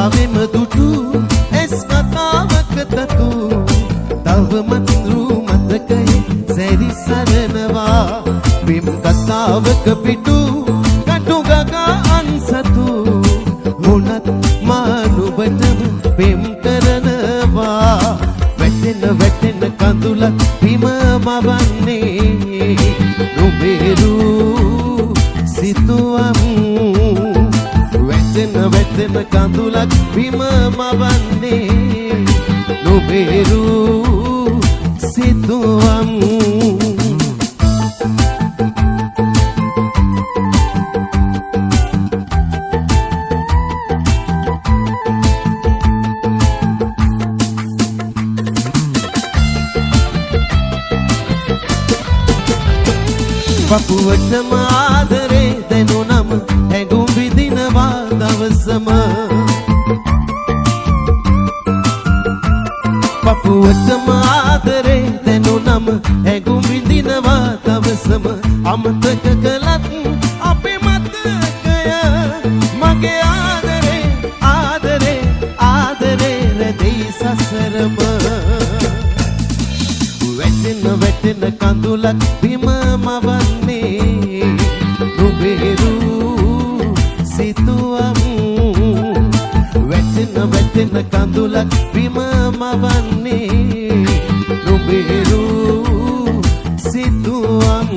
කතාවෙම දුටු එස් කතාවක තතු තවමත් මතකයේ සැරිසරනවා පිම් කතාවක පිටු කටු ගගා අන්සතු මුණත් මානුබටම පිම් කරනවා වැටෙන කඳුලක් බිම මවන්නේ නුඹේරු සිතුවම් වැටෙන කඳුලක් බිම මවන්නේ නුඹේරු සිතුවම් පපුවටම ආදරේ දැනුනම හැඟුම් විඳිනවා දවසම පපුවටම ආදරේ දැනුනම හැඟුම් විඳිනවා දවසම අමතක කළත් අපේ මතකය මගේ ආදරේ ආදරේ ආදරේ රැඳී සසරම වැටෙන කඳුලක් බිම මවන්නේ නුඹේරු සිතුවම් වැටෙන කඳුලක් බිම මවන්නේ නුඹේරු සිතුවම්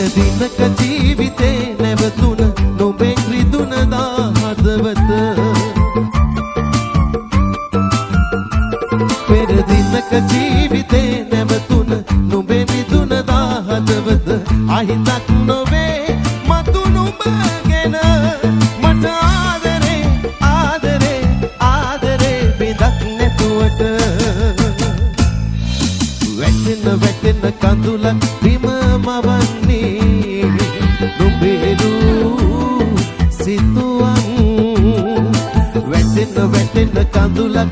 දිනක ජීවිතේ නැවතුන නොබෙන් රිදුනදා හදවත පෙර දිනක ජීවිතේ නැවතුන නොබෙන් රිදුනදා හදවත අහිතක් නොවේ මතු නුඹ ගැන මට ආදරේ ආදරේ ආදරේ බිඳක් නැතුවට වැටෙන කඳුලක් බිම මවන්නේ නුඹේරු සිතුවම් වැටෙන කඳුලක්